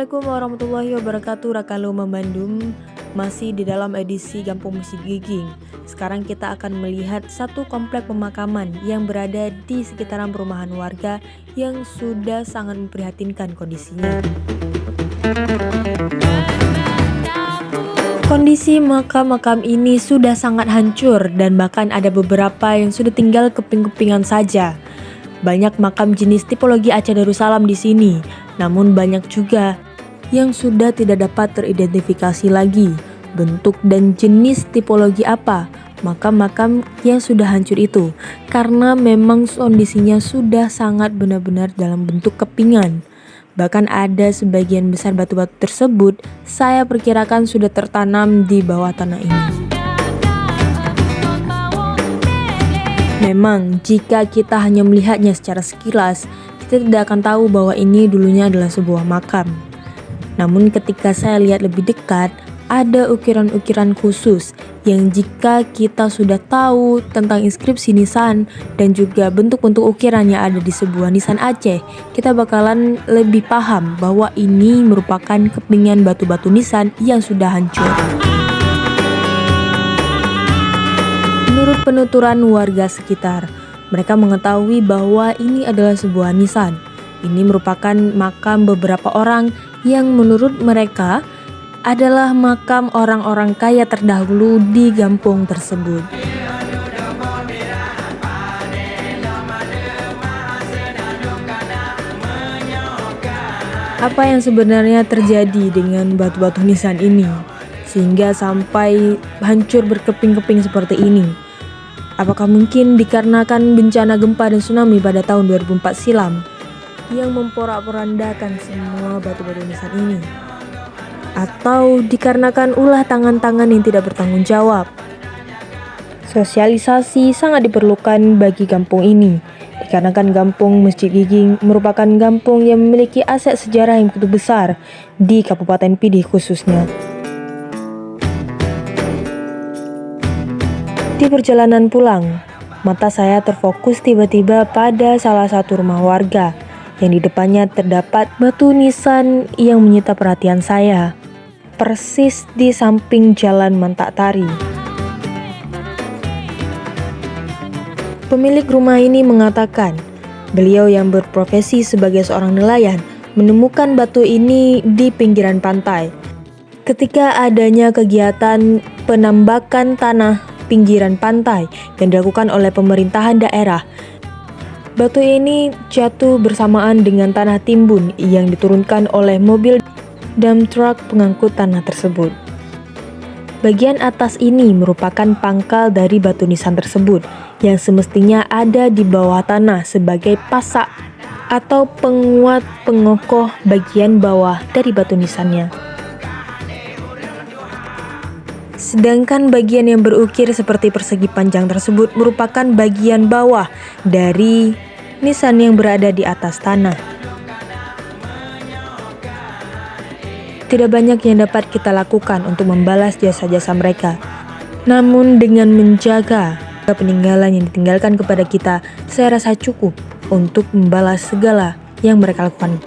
Assalamualaikum warahmatullahi wabarakatuh. Rakaluma Bandung masih di dalam edisi Kampung Masjid Giging. Sekarang kita akan melihat satu komplek pemakaman yang berada di sekitaran perumahan warga yang sudah sangat memprihatinkan kondisinya. Kondisi makam-makam ini sudah sangat hancur dan bahkan ada beberapa yang sudah tinggal keping-kepingan saja. Banyak makam jenis tipologi Aceh Darussalam di sini, namun banyak juga yang sudah tidak dapat teridentifikasi lagi bentuk dan jenis tipologi apa makam-makam yang sudah hancur itu, karena memang kondisinya sudah sangat benar-benar dalam bentuk kepingan. Bahkan ada sebagian besar batu-batu tersebut saya perkirakan sudah tertanam di bawah tanah ini. Memang jika kita hanya melihatnya secara sekilas, kita tidak akan tahu bahwa ini dulunya adalah sebuah makam. Namun ketika saya lihat lebih dekat, ada ukiran-ukiran khusus yang jika kita sudah tahu tentang inskripsi nisan dan juga bentuk-bentuk ukiran yang ada di sebuah nisan Aceh, kita bakalan lebih paham bahwa ini merupakan kepingan batu-batu nisan yang sudah hancur. Menurut penuturan warga sekitar, mereka mengetahui bahwa ini adalah sebuah nisan. Ini merupakan makam beberapa orang yang menurut mereka adalah makam orang-orang kaya terdahulu di kampung tersebut. Apa yang sebenarnya terjadi dengan batu-batu nisan ini sehingga sampai hancur berkeping-keping seperti ini? Apakah mungkin dikarenakan bencana gempa dan tsunami pada tahun 2004 silam yang memporak-porandakan semua batu-batu nisan ini? Atau dikarenakan ulah tangan-tangan yang tidak bertanggung jawab? Sosialisasi sangat diperlukan bagi kampung ini, dikarenakan kampung Masjid Giging merupakan kampung yang memiliki aset sejarah yang begitu besar di Kabupaten Pidi khususnya. Di perjalanan pulang, mata saya terfokus tiba-tiba pada salah satu rumah warga yang di depannya terdapat batu nisan yang menyita perhatian saya, persis di samping Jalan Mantak Tari. Pemilik rumah ini mengatakan, beliau yang berprofesi sebagai seorang nelayan menemukan batu ini di pinggiran pantai. Ketika adanya kegiatan penambakan tanah pinggiran pantai yang dilakukan oleh pemerintahan daerah, batu ini jatuh bersamaan dengan tanah timbun yang diturunkan oleh mobil dump truck pengangkut tanah tersebut. Bagian atas ini merupakan pangkal dari batu nisan tersebut yang semestinya ada di bawah tanah sebagai pasak atau penguat pengokoh bagian bawah dari batu nisannya. Sedangkan bagian yang berukir seperti persegi panjang tersebut merupakan bagian bawah dari nisan yang berada di atas tanah. Tidak banyak yang dapat kita lakukan untuk membalas jasa-jasa mereka. Namun dengan menjaga peninggalan yang ditinggalkan kepada kita, saya rasa cukup untuk membalas segala yang mereka lakukan.